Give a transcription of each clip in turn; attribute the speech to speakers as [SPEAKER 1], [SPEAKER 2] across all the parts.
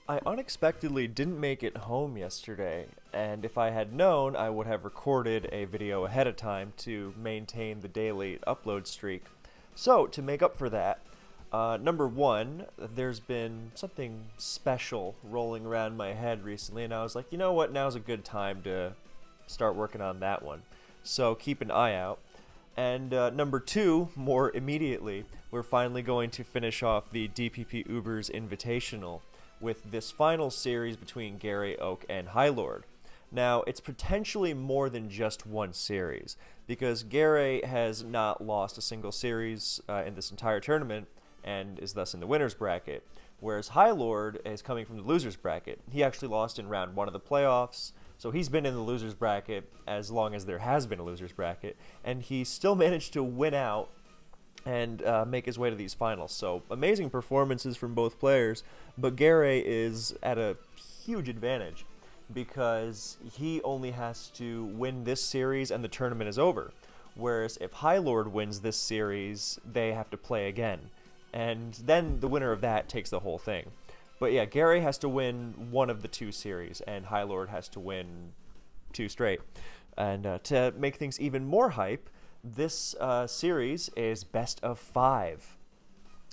[SPEAKER 1] I unexpectedly didn't make it home yesterday, and if I had known, I would have recorded a video ahead of time to maintain the daily upload streak. So, to make up for that, number one, there's been something special rolling around my head recently, and I was like, you know what, now's a good time to start working on that one. So, keep an eye out. And number two, more immediately, we're finally going to finish off the DPP Uber's Invitational with this final series between Gary, Oak, and High Lord. Now, it's potentially more than just one series, because Gary has not lost a single series in this entire tournament and is thus in the winner's bracket, whereas High Lord is coming from the loser's bracket. He actually lost in round one of the playoffs, so he's been in the loser's bracket as long as there has been a loser's bracket, and he still managed to win out and make his way to these finals. So amazing performances from both players, but Gary is at a huge advantage because he only has to win this series and the tournament is over. Whereas if High Lord wins this series, they have to play again. And then the winner of that takes the whole thing. But yeah, Gary has to win one of the two series, and High Lord has to win two straight. And to make things even more hype, this series is best of 5.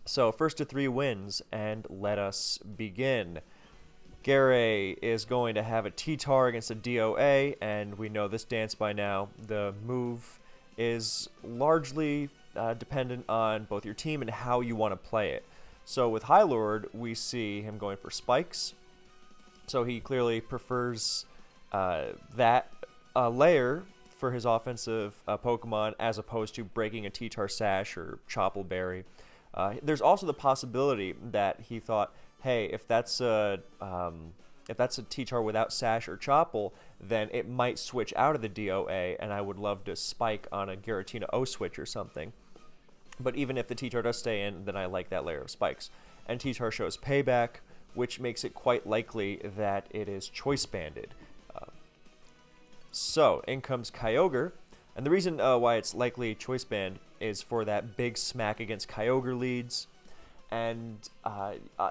[SPEAKER 1] So first to 3 wins, and let us begin. Gary is going to have a T-Tar against a DOA, and we know this dance by now. The move is largely dependent on both your team and how you want to play it. So with High Lord, we see him going for spikes. So he clearly prefers that layer for his offensive Pokemon as opposed to breaking a T-Tar Sash or Choppleberry. There's also the possibility that he thought, hey, if that's a T-Tar without Sash or Chopple, then it might switch out of the DOA, and I would love to spike on a Giratina O-switch or something. But even if the T-Tar does stay in, then I like that layer of spikes. And T-Tar shows payback, which makes it quite likely that it is choice banded. So, in comes Kyogre, and the reason why it's likely choice band is for that big smack against Kyogre leads, and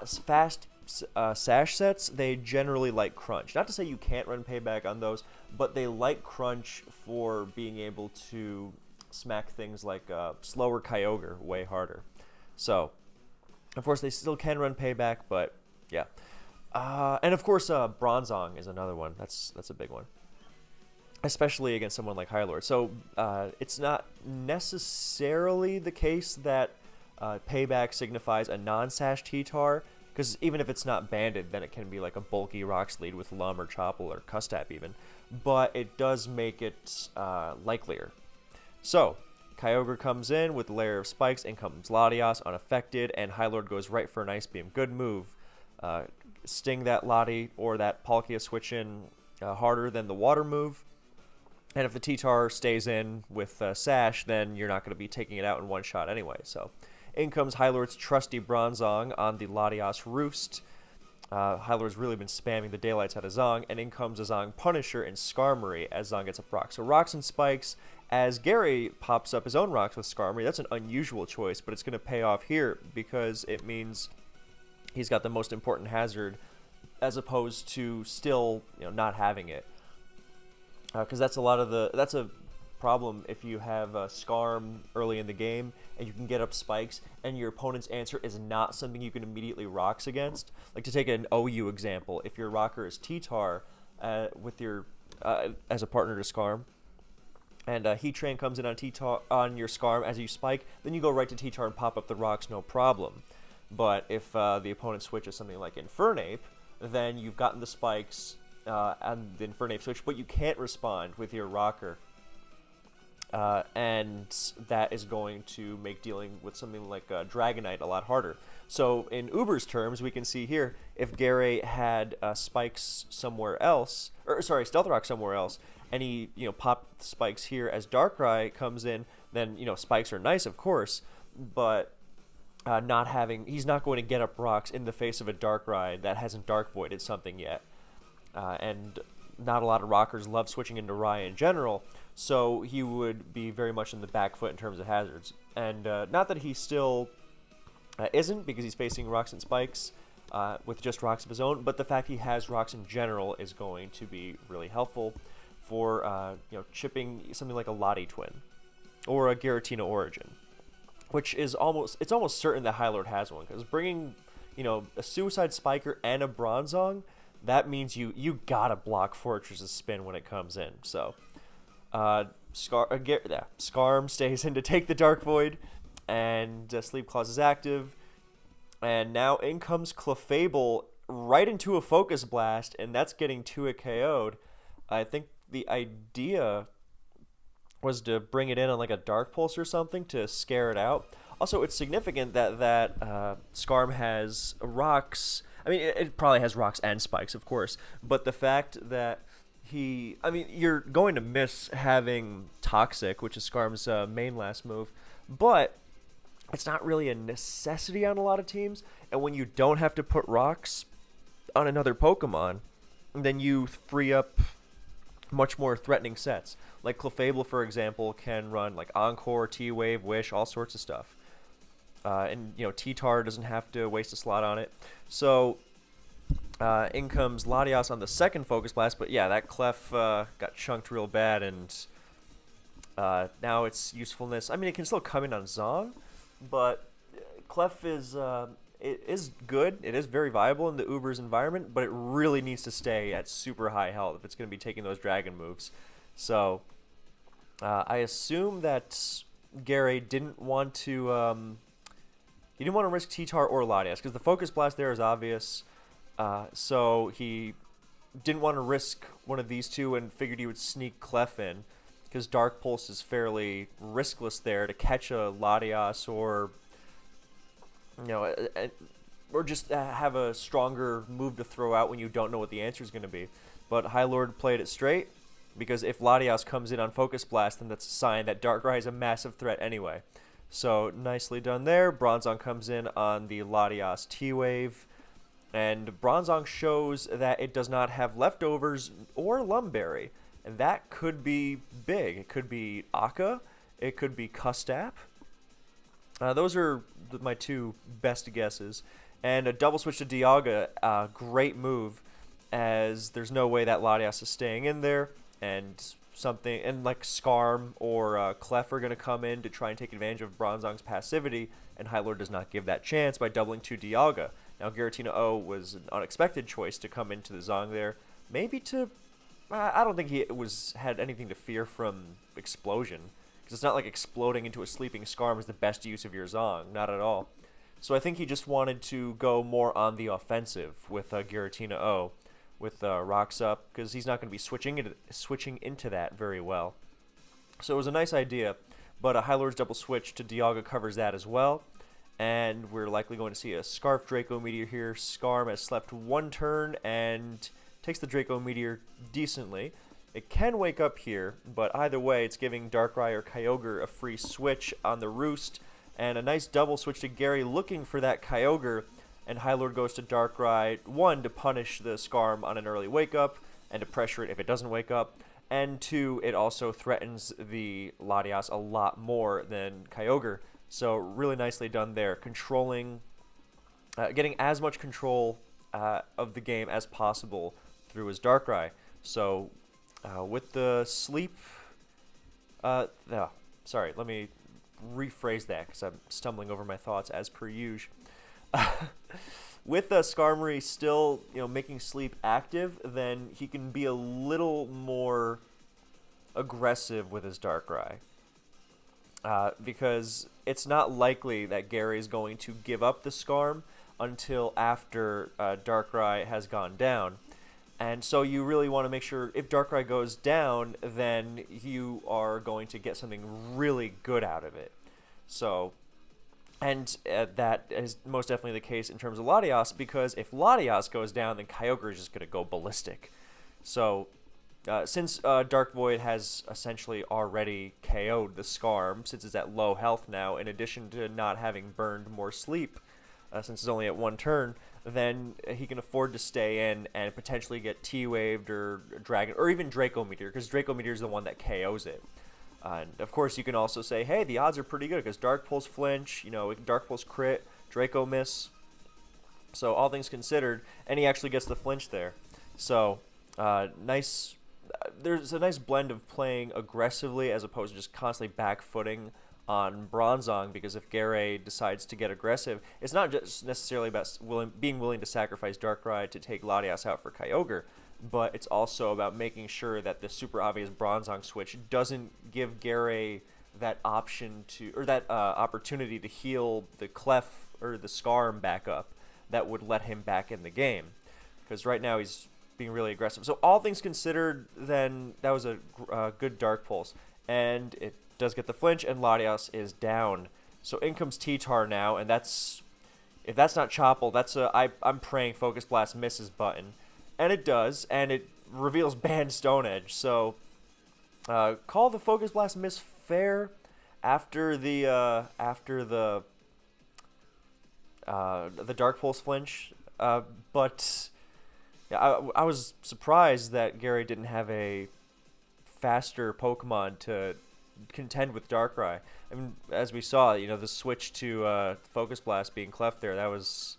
[SPEAKER 1] fast Sash sets, they generally like Crunch. Not to say you can't run payback on those, but they like Crunch for being able to smack things like slower Kyogre way harder. So, of course, they still can run payback, but yeah. And of course, Bronzong is another one. That's a big one, especially against someone like High Lord. So it's not necessarily the case that payback signifies a non-Sash T-Tar, because even if it's not banded, then it can be like a bulky Rocks lead with Lum or Chopple or Custap even. But it does make it likelier. So, Kyogre comes in with a layer of spikes, in comes Latias unaffected, and High Lord goes right for an Ice Beam. Good move. Sting that Lati or that Palkia switch in harder than the water move. And if the T-Tar stays in with Sash, then you're not going to be taking it out in one shot anyway. So, in comes High Lord's trusty Bronzong on the Latias Roost. High Lord's really been spamming the daylights out of Zong, and in comes a Zong Punisher and Skarmory as Zong gets up rocks. So rocks and spikes, as Gary pops up his own rocks with Skarmory. That's an unusual choice, but it's going to pay off here because it means he's got the most important hazard as opposed to still not having it. Because that's a problem if you have Skarm early in the game and you can get up spikes and your opponent's answer is not something you can immediately rocks against. Like to take an OU example, if your rocker is T-Tar with your as a partner to Skarm, and Heat Train comes in on T-Tar on your Skarm as you spike, then you go right to T-Tar and pop up the rocks, no problem. But if the opponent switches something like Infernape, then you've gotten the spikes and the Infernape switch, but you can't respond with your rocker. And that is going to make dealing with something like Dragonite a lot harder. So in Uber's terms, we can see here, if Gary had spikes somewhere else, Stealth Rock somewhere else, and he popped spikes here as Darkrai comes in, then spikes are nice, of course, but he's not going to get up rocks in the face of a Darkrai that hasn't Dark Voided something yet. And not a lot of rockers love switching into Rye in general, so he would be very much in the back foot in terms of hazards. And not that he still isn't, because he's facing rocks and spikes, with just rocks of his own, but the fact he has rocks in general is going to be really helpful for chipping something like a Lottie Twin or a Giratina Origin, which is almost certain that High Lord has one, because bringing a Suicide Spiker and a Bronzong, that means you gotta block Fortress's spin when it comes in. So Scarm stays in to take the Dark Void, and Sleep Clause is active. And now in comes Clefable right into a Focus Blast, and that's getting 2 KO'd. I think the idea was to bring it in on like a Dark Pulse or something to scare it out. Also, it's significant that Scarm has rocks. I mean, it probably has rocks and spikes, of course, but the fact that you're going to miss having Toxic, which is Scarm's main last move, but it's not really a necessity on a lot of teams, and when you don't have to put rocks on another Pokemon, then you free up much more threatening sets. Like Clefable, for example, can run like Encore, T-Wave, Wish, all sorts of stuff. And T-Tar doesn't have to waste a slot on it. So in comes Latias on the second Focus Blast, but yeah, that Clef got chunked real bad, and now its usefulness, it can still come in on Zong, but Clef is it is good. It is very viable in the Uber's environment, but it really needs to stay at super high health if it's going to be taking those dragon moves. So I assume that Gary didn't want to he didn't want to risk T-Tar or Latias, because the Focus Blast there is obvious. So he didn't want to risk one of these two and figured he would sneak Clef in, because Dark Pulse is fairly riskless there to catch a Latias or just have a stronger move to throw out when you don't know what the answer is going to be. But High Lord played it straight, because if Latias comes in on Focus Blast, then that's a sign that Darkrai is a massive threat anyway. So nicely done there. Bronzong comes in on the Latias T-Wave, and Bronzong shows that it does not have Leftovers or Lumberry, and that could be big. It could be Akka, it could be Custap. Those are my two best guesses. And a double switch to Dialga, great move, as there's no way that Latias is staying in there, and like Scarm or Clef are going to come in to try and take advantage of Bronzong's passivity, and High Lord does not give that chance by doubling to Dialga. Now Giratina O was an unexpected choice to come into the Zong there, maybe to I don't think he had anything to fear from Explosion, because it's not like exploding into a sleeping Scarm is the best use of your Zong, not at all. So I think he just wanted to go more on the offensive with Giratina O, with rocks up, because he's not going to be switching into that very well. So it was a nice idea, but a High Lord's double switch to Dialga covers that as well, and we're likely going to see a Scarf Draco Meteor here. Scarm has slept one turn and takes the Draco Meteor decently. It can wake up here, but either way, it's giving Darkrai or Kyogre a free switch on the Roost, and a nice double switch to Gary looking for that Kyogre, and High Lord goes to Darkrai, 1, to punish the Scarm on an early wake-up, and to pressure it if it doesn't wake up, and 2, it also threatens the Latias a lot more than Kyogre, so really nicely done there, controlling, getting as much control of the game as possible through his Darkrai. So with the sleep, sorry, let me rephrase that because I'm stumbling over my thoughts as per usual. With Skarmory still, making sleep active, then he can be a little more aggressive with his Darkrai. Because it's not likely that Gary is going to give up the Skarm until after Darkrai has gone down. And so you really want to make sure if Darkrai goes down, then you are going to get something really good out of it. So, and that is most definitely the case in terms of Latias, because if Latias goes down, then Kyogre is just going to go ballistic. So, since Dark Void has essentially already KO'd the Skarm, since it's at low health now, in addition to not having burned more sleep, since it's only at one turn, then he can afford to stay in and potentially get T-Waved or Dragon, or even Draco Meteor, because Draco Meteor is the one that KOs it. And of course, you can also say, hey, the odds are pretty good, because Dark Pulse flinch, Dark Pulse crit, Draco miss. So all things considered, and he actually gets the flinch there. So nice. There's a nice blend of playing aggressively as opposed to just constantly backfooting on Bronzong, because if Gare decides to get aggressive, it's not just necessarily about being willing to sacrifice Darkrai to take Latias out for Kyogre, but it's also about making sure that the super obvious Bronzong switch doesn't give Gare that option to, or that opportunity to heal the Clef or the Scarm back up that would let him back in the game. Because right now he's being really aggressive. So all things considered, then that was a good Dark Pulse. And it does get the flinch, and Latias is down. So in comes T-Tar now, and that's, if that's not Chople, that's I'm praying Focus Blast misses button. And it does, and it reveals Banned Stone Edge. So call the Focus Blast miss fair after the Dark Pulse flinch. But yeah, I was surprised that Gary didn't have a faster Pokemon to contend with Darkrai. I mean, as we saw, the switch to Focus Blast being Clef there, that was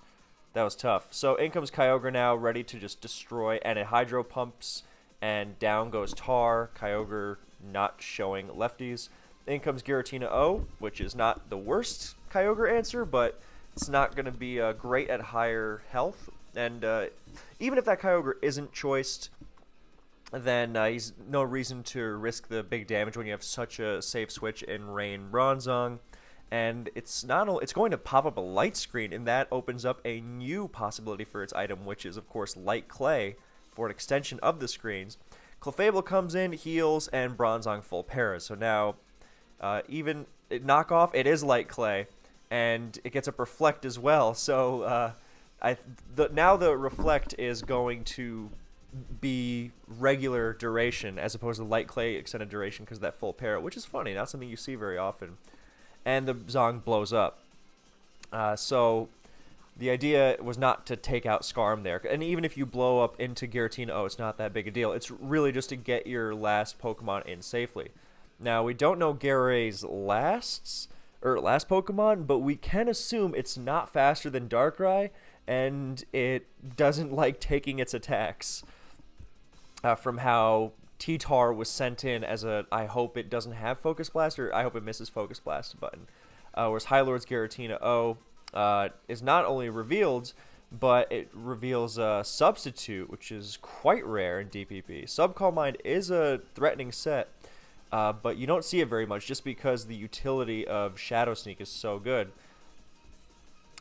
[SPEAKER 1] tough. So in comes Kyogre now, ready to just destroy, and it Hydro Pumps, and down goes Tar. Kyogre not showing lefties. In comes Giratina O, which is not the worst Kyogre answer, but it's not going to be great at higher health. And even if that Kyogre isn't choiced, then he's no reason to risk the big damage when you have such a safe switch in Rain Bronzong. And it's going to pop up a light screen, and that opens up a new possibility for its item, which is, of course, Light Clay for an extension of the screens. Clefable comes in, heals, and Bronzong full para. So now, even knockoff, it is Light Clay, and it gets up Reflect as well. So now the Reflect is going to be regular duration as opposed to Light Clay extended duration because of that full para, which is funny. Not something you see very often. And the Zong blows up. So the idea was not to take out Scarm there. And even if you blow up into Giratina, it's not that big a deal. It's really just to get your last Pokemon in safely. Now, we don't know Gare's last Pokemon, but we can assume it's not faster than Darkrai, and it doesn't like taking its attacks. From how T-Tar was sent in as I hope it doesn't have Focus Blast, or I hope it misses Focus Blast button. Whereas Hylord's Giratina O is not only revealed, but it reveals a Substitute, which is quite rare in DPP. Subcall Mind is a threatening set, but you don't see it very much just because the utility of Shadow Sneak is so good.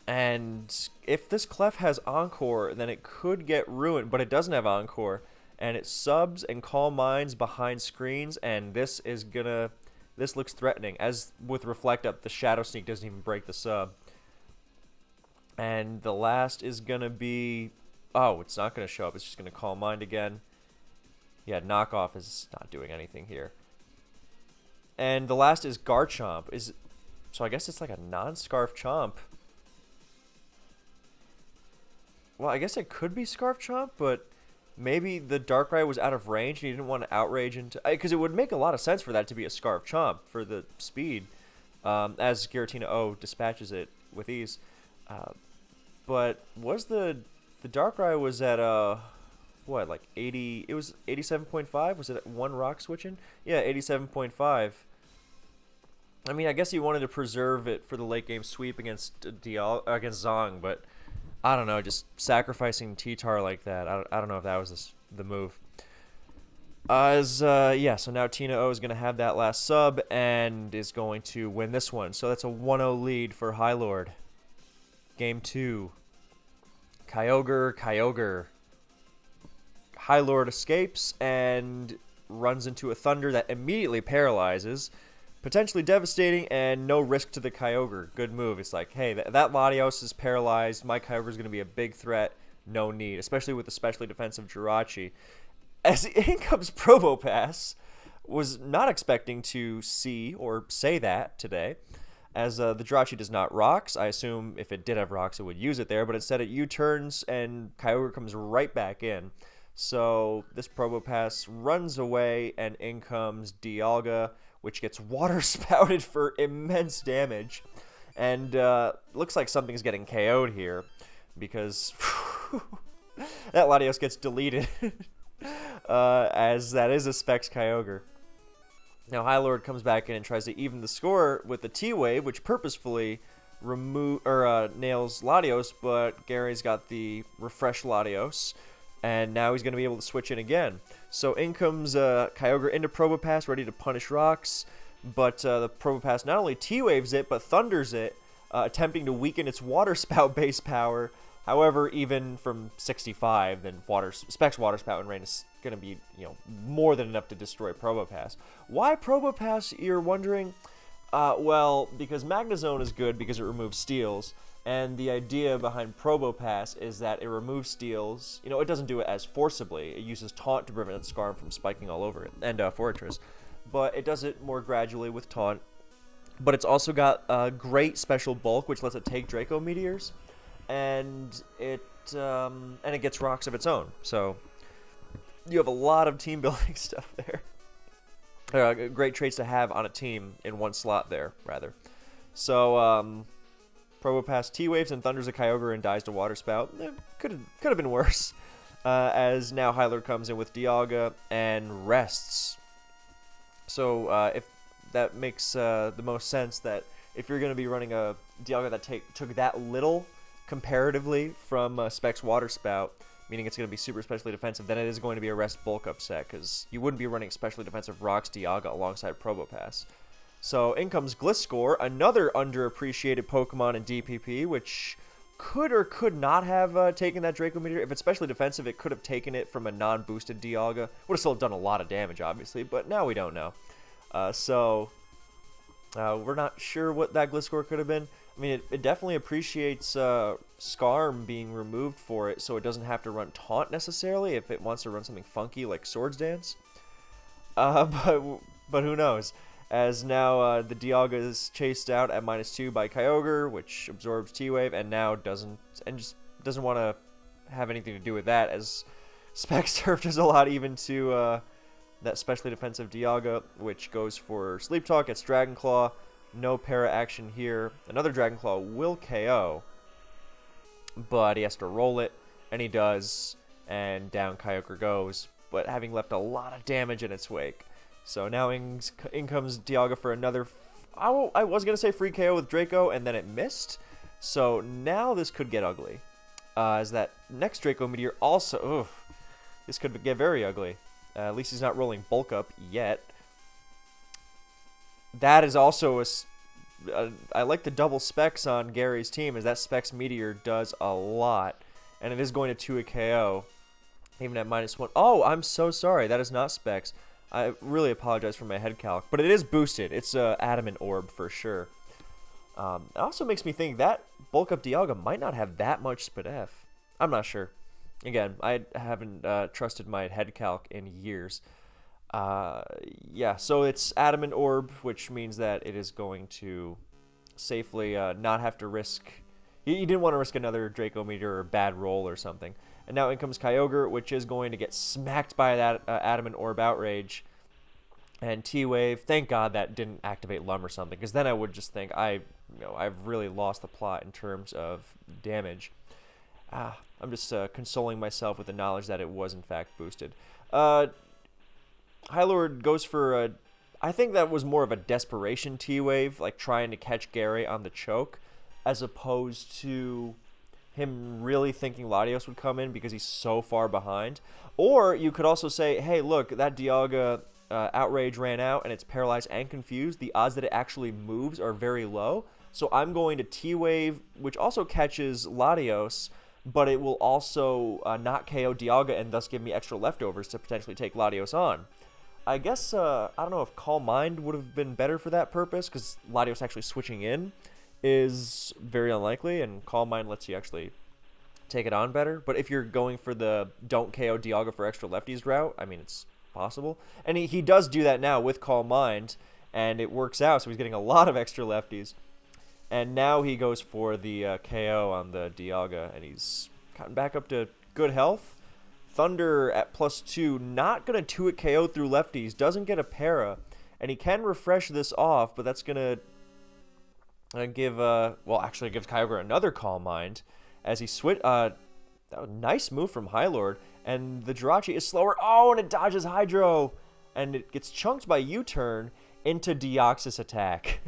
[SPEAKER 1] And if this Clef has Encore, then it could get ruined, but it doesn't have Encore. And it subs and Calm Minds behind screens, and this looks threatening. As with Reflect Up, the Shadow Sneak doesn't even break the sub. And the last is going to be... Oh, it's not going to show up. It's just going to Calm Mind again. Yeah, Knockoff is not doing anything here. And the last is Garchomp. So I guess it's like a non-Scarf Chomp. Well, I guess it could be Scarf Chomp, but... maybe the Darkrai was out of range and he didn't want to outrage into... because it would make a lot of sense for that to be a Scarf Chomp for the speed, as Giratina O dispatches it with ease. But was the Darkrai was at, what, like 80... it was 87.5? Was it at 1 rock switching? Yeah, 87.5. I mean, I guess he wanted to preserve it for the late game sweep against Zong, but... I don't know, just sacrificing T-Tar like that. I don't know if that was the move. So now Tina O is going to have that last sub and is going to win this one. So that's a 1-0 lead for Hylord. Game 2. Kyogre. Hylord escapes and runs into a Thunder that immediately paralyzes. Potentially devastating and no risk to the Kyogre. Good move. It's like, hey, that Latios is paralyzed. My Kyogre is going to be a big threat. No need, especially with the specially defensive Jirachi. As in comes Probopass. Was not expecting to see or say that today, as the Jirachi does not rocks. I assume if it did have rocks, it would use it there, but instead it U-turns and Kyogre comes right back in. So this Probopass runs away, and in comes Dialga, which gets water spouted for immense damage. And looks like something's getting KO'd here. because that Latios gets deleted, as that is a Specs Kyogre. Now High Lord comes back in and tries to even the score with the T-Wave, which purposefully nails Latios, but Gary's got the refresh Latios, and now he's going to be able to switch in again. So in comes Kyogre into Probopass, ready to punish rocks, but the Probopass not only T-Waves it, but Thunders it, attempting to weaken its Water Spout base power. However, even from 65, then Specs Water Spout and Rain is going to be, more than enough to destroy Probopass. Why Probopass, you're wondering? Well, because Magnezone is good because it removes steals, and the idea behind Probopass is that it removes steals. It doesn't do it as forcibly. It uses Taunt to prevent Scarm from spiking all over it, and Fortress. But it does it more gradually with Taunt. But it's also got a great special bulk, which lets it take Draco Meteors, and it gets rocks of its own. So you have a lot of team building stuff there. Great traits to have on a team in one slot there, rather. So Probopass T-Waves and Thunders a Kyogre and dies to Water Spout. Could have been worse. As now Hylord comes in with Dialga and rests. So if that makes the most sense, that if you're going to be running a Dialga that took that little comparatively from Specs Water Spout, meaning it's going to be super specially defensive, then it is going to be a rest bulk up set, because you wouldn't be running specially defensive Rocks Dialga alongside Probopass. So in comes Gliscor, another underappreciated Pokemon in DPP, which could or could not have taken that Draco Meteor. If it's specially defensive, it could have taken it from a non-boosted Dialga. Would have still done a lot of damage, obviously, but now we don't know. We're not sure what that Gliscor could have been. I mean, it definitely appreciates Scarm being removed for it, so it doesn't have to run Taunt necessarily if it wants to run something funky like Swords Dance. But who knows? As now the Dialga is chased out at -2 by Kyogre, which absorbs T-Wave, and now doesn't want to have anything to do with that, as Specs Turf does a lot even to that specially defensive Dialga, which goes for Sleep Talk, gets Dragon Claw. No para action here. Another Dragon Claw will KO, but he has to roll it, and he does, and down Kyogre goes, but having left a lot of damage in its wake. So now in comes Dialga for another, I was going to say free KO with Draco, and then it missed. So now this could get ugly. As that next Draco Meteor also, this could get very ugly. At least he's not rolling bulk up yet. That is also I like the double Specs on Gary's team, as that Specs Meteor does a lot. And it is going to 2 KO, even at -1. Oh, I'm so sorry. That is not Specs. I really apologize for my head calc, but it is boosted. It's Adamant Orb for sure. It also makes me think that bulk up Dialga might not have that much SpDef. I'm not sure. Again, I haven't trusted my head calc in years. Yeah, so it's Adamant Orb, which means that it is going to safely not have to risk. You didn't want to risk another Draco Meteor or bad roll or something. And now in comes Kyogre, which is going to get smacked by that Adamant Orb Outrage. And T-Wave, thank God that didn't activate Lum or something, because then I would just think I've really lost the plot in terms of damage. I'm just consoling myself with the knowledge that it was in fact boosted. Hylord goes for I think that was more of a desperation T-Wave, like trying to catch Gary on the choke, as opposed to him really thinking Latios would come in because he's so far behind. Or you could also say, hey, look, that Dialga Outrage ran out and it's paralyzed and confused. The odds that it actually moves are very low. So I'm going to T-Wave, which also catches Latios, but it will also not KO Dialga and thus give me extra leftovers to potentially take Latios on. I guess, I don't know if Calm Mind would have been better for that purpose, because Latios actually switching in is very unlikely, and Calm Mind lets you actually take it on better. But if you're going for the don't KO Dialga for extra lefties route, I mean, it's possible. And he does do that now with Calm Mind, and it works out, so he's getting a lot of extra lefties. And now he goes for the KO on the Dialga, and he's gotten back up to good health. Thunder at +2, not going to 2-hit KO through lefties, doesn't get a para, and he can refresh this off, but that's going to give, well, actually it gives Kyogre another Calm Mind, as he nice move from High Lord, and the Jirachi is slower. Oh, and it dodges Hydro, and it gets chunked by U-turn into Deoxys attack.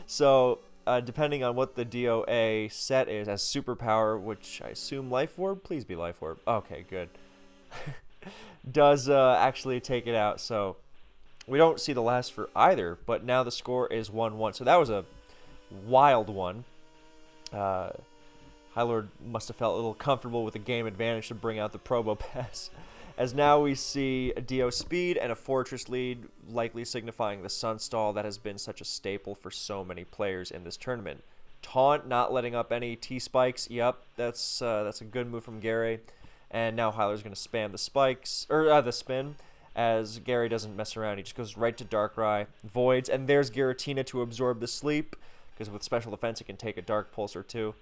[SPEAKER 1] So, depending on what the DOA set is as superpower, which I assume Life Orb, please be Life Orb. Okay, good. Does actually take it out. So we don't see the last for either, but now the score is 1-1. So that was a wild one. High Lord must have felt a little comfortable with the game advantage to bring out the Probo Pass. As now we see a Dio speed and a Fortress lead, likely signifying the Sunstall that has been such a staple for so many players in this tournament. Taunt, not letting up any T-spikes. Yep, that's a good move from Gary. And now High Lord's going to spam the spikes, or the spin, as Gary doesn't mess around. He just goes right to Darkrai, voids, and there's Giratina to absorb the sleep, because with special defense it can take a Dark Pulse or two.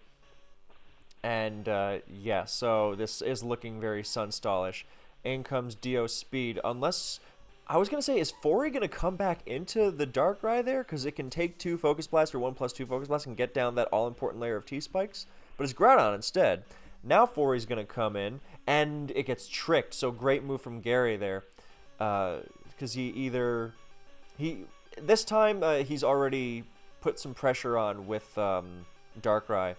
[SPEAKER 1] And yeah, so this is looking very Sunstallish. In comes Dio Speed, unless, I was going to say, is Fori going to come back into the Darkrai there? Because it can take 2 Focus Blast or 1+2 Focus Blast and get down that all-important layer of T-spikes. But it's Groudon instead. Now Fori's going to come in, and it gets tricked. So great move from Gary there. Because this time he's already put some pressure on with Darkrai.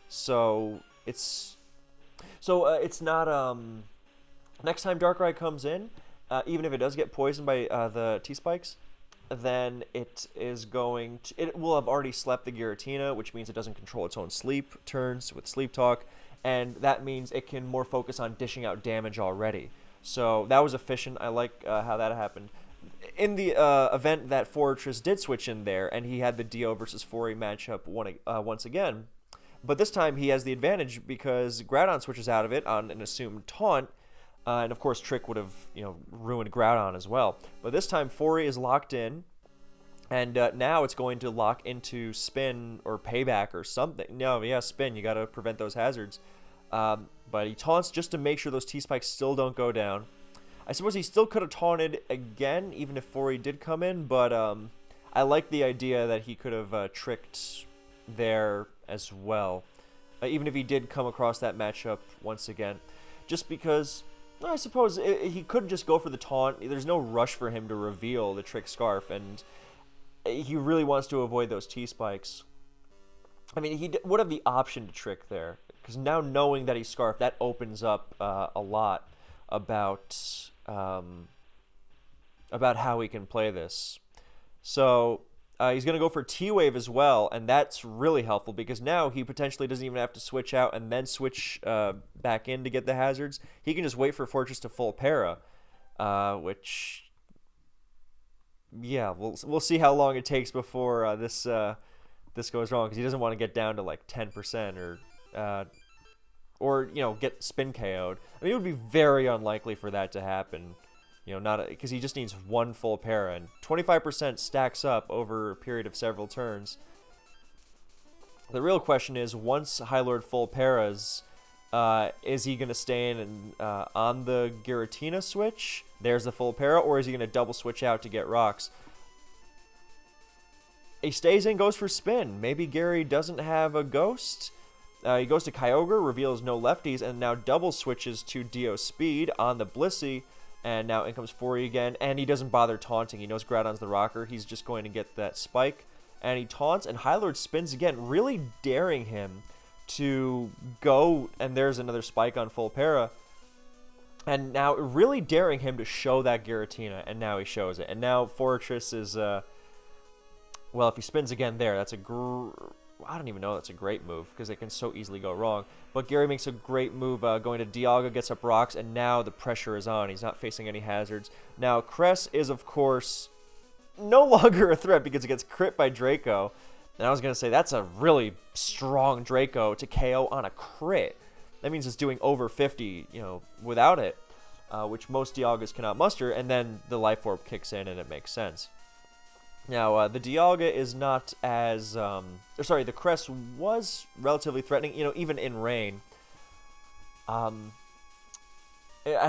[SPEAKER 1] So it's not... Next time Darkrai comes in, even if it does get poisoned by the T-spikes, then it will have already slept the Giratina, which means it doesn't control its own sleep turns with Sleep Talk, and that means it can more focus on dishing out damage already. So that was efficient. I like how that happened. In the event that Fortress did switch in there, and he had the Dio versus Fori matchup once again, but this time he has the advantage because Groudon switches out of it on an assumed taunt, and of course Trick would have ruined Groudon as well. But this time Fori is locked in, and now it's going to lock into Spin or Payback or something. No, yeah, Spin. You got to prevent those hazards. But he taunts just to make sure those T-spikes still don't go down. I suppose he still could have taunted again, even if Fori did come in, but I like the idea that he could have tricked there as well, even if he did come across that matchup once again. Just because, I suppose, he could just go for the taunt. There's no rush for him to reveal the Trick Scarf, and he really wants to avoid those T-spikes. I mean, he would have the option to Trick there, because now knowing that he's Scarf, that opens up a lot about how he can play this. So he's going to go for T-Wave as well, and that's really helpful because now he potentially doesn't even have to switch out and then switch back in to get the hazards. He can just wait for Fortress to full para, which, yeah, we'll see how long it takes before this goes wrong, because he doesn't want to get down to like 10% or get spin KO'd. I mean, it would be very unlikely for that to happen. Not because he just needs one full para, and 25% stacks up over a period of several turns. The real question is, once High Lord full paras, is he going to stay in and on the Giratina switch? There's the full para, or is he going to double switch out to get rocks? He stays in, goes for spin. Maybe Gary doesn't have a ghost. He goes to Kyogre, reveals no lefties, and now double switches to Dio Speed on the Blissey. And now in comes Fori again, and he doesn't bother taunting. He knows Groudon's the rocker. He's just going to get that spike. And he taunts, and High Lord spins again, really daring him to go. And there's another spike on full para. And now really daring him to show that Giratina, and now he shows it. And now Fortress is, well, if he spins again there, that's I don't even know that's a great move, because it can so easily go wrong. But Gary makes a great move going to Dialga, gets up rocks, and now the pressure is on. He's not facing any hazards. Now, Cress is, of course, no longer a threat because it gets crit by Draco. And I was going to say, that's a really strong Draco to KO on a crit. That means it's doing over 50, without it, which most Dialgas cannot muster, and then the Life Orb kicks in and it makes sense. Now, the Dialga is not as... the Cress was relatively threatening, even in rain, as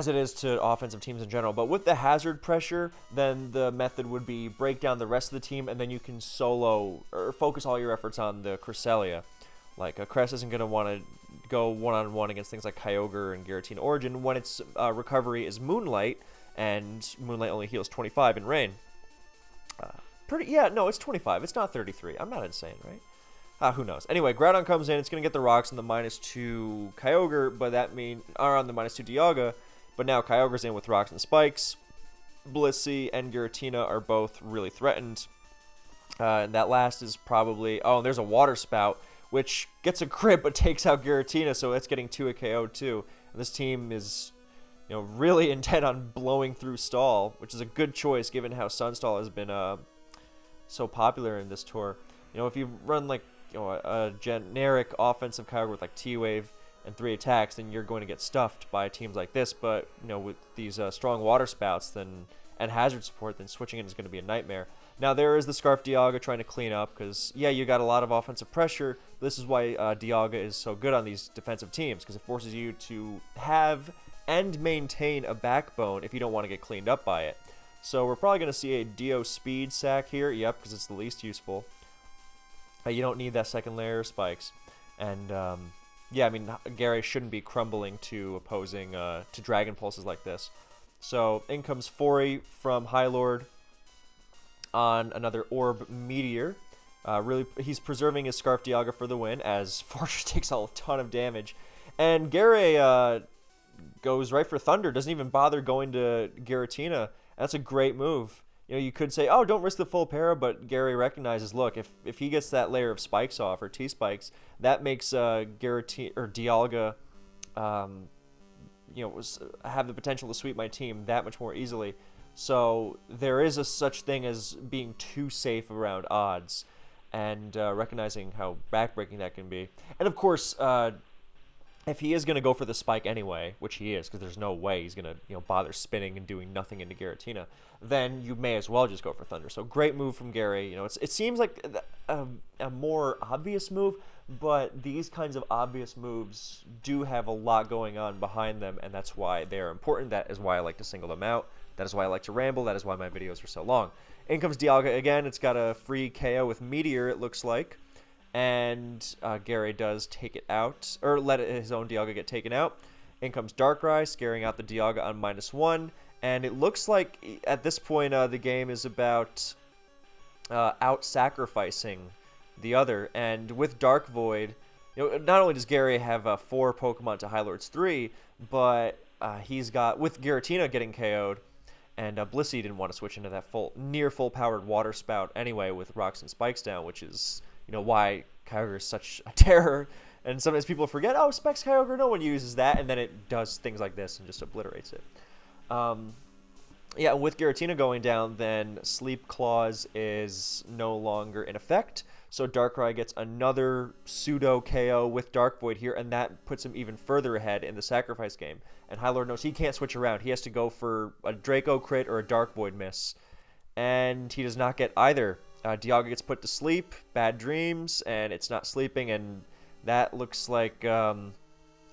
[SPEAKER 1] it is to offensive teams in general. But with the hazard pressure, then the method would be break down the rest of the team, and then you can solo or focus all your efforts on the Cresselia. Like, Cress isn't going to want to go one-on-one against things like Kyogre and Giratina Origin when its recovery is Moonlight, and Moonlight only heals 25 in Rain. Yeah, no, it's 25. It's not 33. I'm not insane, right? Who knows? Anyway, Groudon comes in. It's going to get the rocks on the -2 Kyogre, but that are on the -2 Dialga. But now Kyogre's in with rocks and spikes. Blissey and Giratina are both really threatened. And that last is probably... Oh, and there's a Water Spout, which gets a crit but takes out Giratina, so that's getting 2 a KO too. And this team is, really intent on blowing through Stall, which is a good choice given how Sunstall has been so popular in this tour. If you run like a generic offensive Kyogre with like T-Wave and 3 attacks, then you're going to get stuffed by teams like this. But with these strong Water Spouts and Hazard support, then switching in is going to be a nightmare. Now there is the Scarf Dialga trying to clean up because you got a lot of offensive pressure. This is why Dialga is so good on these defensive teams, because it forces you to have and maintain a backbone if you don't want to get cleaned up by it. So we're probably going to see a Dio Speed sack here. Yep, because it's the least useful. You don't need that second layer of spikes. And, I mean, Gary shouldn't be crumbling to opposing, to Dragon Pulses like this. So in comes Fori from High Lord on another Orb Meteor. He's preserving his Scarf Dialga for the win, as Fortress takes a ton of damage. And Gary goes right for Thunder, doesn't even bother going to Giratina. That's a great move. You could say, oh, don't risk the full para, but Gary recognizes, look, if he gets that layer of spikes off, or T-spikes, that makes Giratina or Dialga, have the potential to sweep my team that much more easily. So there is a such thing as being too safe around odds, and recognizing how backbreaking that can be. And of course, if he is going to go for the spike anyway, which he is, because there's no way he's going to bother spinning and doing nothing into Giratina, then you may as well just go for Thunder. So great move from Gary. It seems like a more obvious move, but these kinds of obvious moves do have a lot going on behind them, and that's why they are important. That is why I like to single them out. That is why I like to ramble. That is why my videos are so long. In comes Dialga again. It's got a free KO with Meteor, it looks like. And Gary does take it out, or let his own Dialga get taken out. In comes Darkrai, scaring out the Dialga on -1. And it looks like at this point the game is about out-sacrificing the other. And with Dark Void, not only does Gary have 4 Pokemon to High Lord's 3, but he's got, with Giratina getting KO'd, and Blissey didn't want to switch into that near full-powered Water Spout anyway with Rocks and Spikes down, which is why Kyogre is such a terror. And sometimes people forget, oh, Specs Kyogre, no one uses that, and then it does things like this and just obliterates it. With Giratina going down, then Sleep Clause is no longer in effect, so Darkrai gets another pseudo KO with Dark Void here, and that puts him even further ahead in the sacrifice game. And High Lord knows he can't switch around. He has to go for a Draco crit or a Dark Void miss, and he does not get either. Dialga gets put to sleep, bad dreams, and it's not sleeping, and that looks like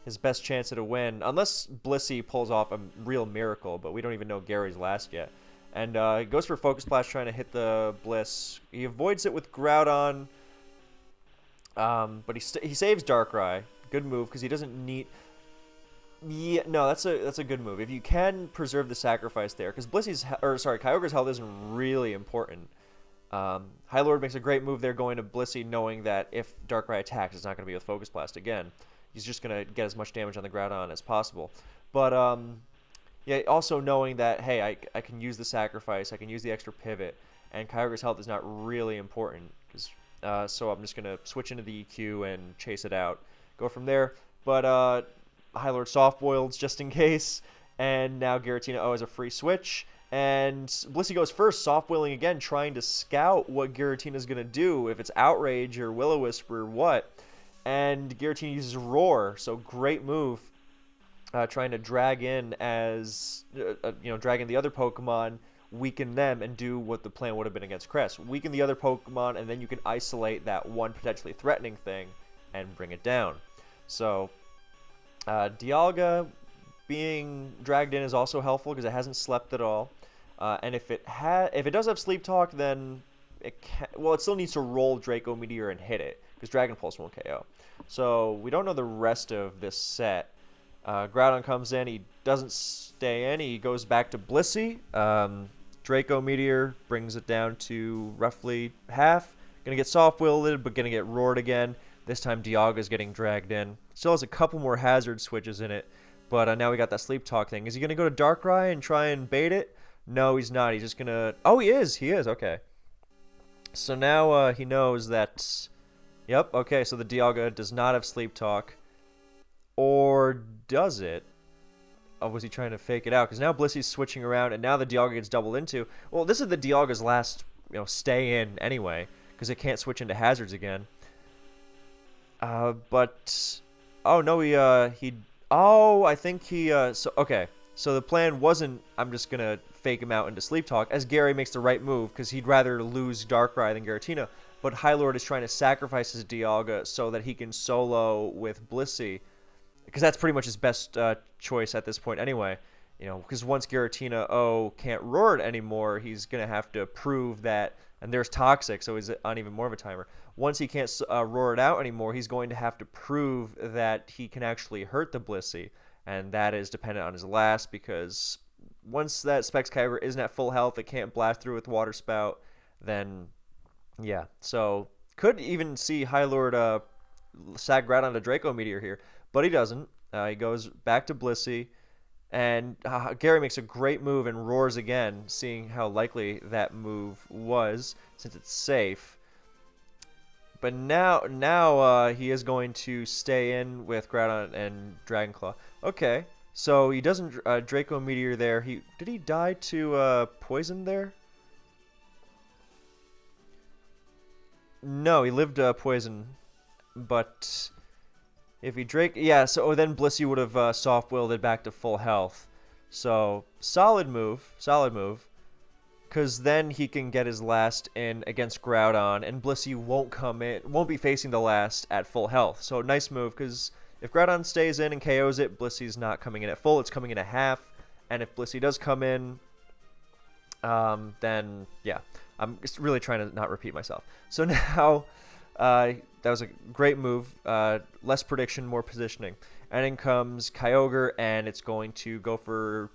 [SPEAKER 1] his best chance at a win, unless Blissey pulls off a real miracle, but we don't even know Gary's last yet. And he goes for Focus Blast trying to hit the Bliss. He avoids it with Groudon, but he saves Darkrai. Good move, because he doesn't need... Yeah, no, that's a good move. If you can preserve the sacrifice there, because Kyogre's health isn't really important. High Lord makes a great move there going to Blissey, knowing that if Darkrai attacks, it's not going to be with Focus Blast again. He's just going to get as much damage on the Groudon as possible. But, also knowing that, hey, I can use the sacrifice, I can use the extra pivot, and Kyogre's health is not really important. So I'm just going to switch into the EQ and chase it out. Go from there. But High Lord soft-boiled just in case, and now Giratina has a free switch. And Blissey goes first, soft-boiling again, trying to scout what Giratina's going to do, if it's Outrage or Will-O-Wisp or what. And Giratina uses Roar, so great move, trying to drag in drag in the other Pokemon, weaken them, and do what the plan would have been against Cress. Weaken the other Pokemon, and then you can isolate that one potentially threatening thing and bring it down. So, Dialga being dragged in is also helpful because it hasn't slept at all. And if it does have Sleep Talk, then it still needs to roll Draco Meteor and hit it, because Dragon Pulse won't KO. So we don't know the rest of this set. Groudon comes in. He doesn't stay in. He goes back to Blissey. Draco Meteor brings it down to roughly half. Gonna get soft-wielded, but gonna get roared again. This time Dialga's getting dragged in. Still has a couple more hazard switches in it, but now we got that Sleep Talk thing. Is he gonna go to Darkrai and try and bait it? No, he's not. He's just gonna... Oh, he is. He is. Okay. So now he knows that... Yep, okay, so the Dialga does not have Sleep Talk. Or does it? Or was he trying to fake it out? Because now Blissey's switching around, and now the Dialga gets doubled into. Well, this is the Dialga's last, stay in anyway, because it can't switch into hazards again. But... Oh, no, he... Oh, I think he... Okay, so the plan wasn't, I'm just going to fake him out into Sleep Talk, as Gary makes the right move, because he'd rather lose Darkrai than Giratina. But Hylord is trying to sacrifice his Dialga so that he can solo with Blissey, because that's pretty much his best choice at this point anyway. Because once Giratina can't roar it anymore, he's going to have to prove that, and there's Toxic, so he's on even more of a timer. Once he can't roar it out anymore, he's going to have to prove that he can actually hurt the Blissey, and that is dependent on his last, because once that Specs Kyogre isn't at full health, it can't blast through with Water Spout, then... Yeah, so could even see Hylord sag Groudon to Draco Meteor here, but he doesn't. He goes back to Blissey, and Gary makes a great move and roars again, seeing how likely that move was, since it's safe. But now he is going to stay in with Groudon and Dragon Claw. Okay, so he doesn't Draco Meteor there. Did he die to poison there? No, he lived poison, but if he so then Blissey would have soft-willed it back to full health. So, solid move, because then he can get his last in against Groudon, and Blissey won't be facing the last at full health. So, nice move, because if Groudon stays in and KOs it, Blissey's not coming in at full, it's coming in at half, and if Blissey does come in, then, yeah. I'm just really trying to not repeat myself. So now, that was a great move. Less prediction, more positioning. And in comes Kyogre, and it's going to go for...